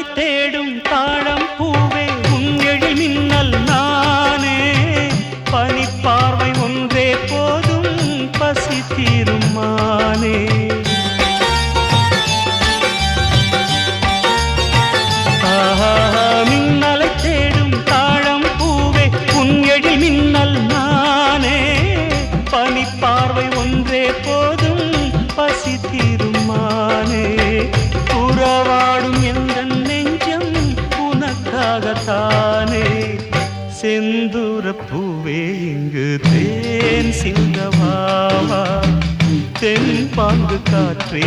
மின்னலை தேடும் தாழம் பூவே உன் எழில் மின்னல் நானே பனிப்பார்வை ஒன்றே போதும் பசி தீரும் மானே மின்னலை தேடும் தாழம் பூவே உன் எழில் மின்னல் நானே பனிப்பார்வை ஒன்றே போதும் பசி தீரும் மானே உறவாடும் எந்த நெஞ்சம் உனக்காகத்தானே செந்தூர பூவே இங்கு தேன் சிந்தவாவா தென் பாங்கு காற்றே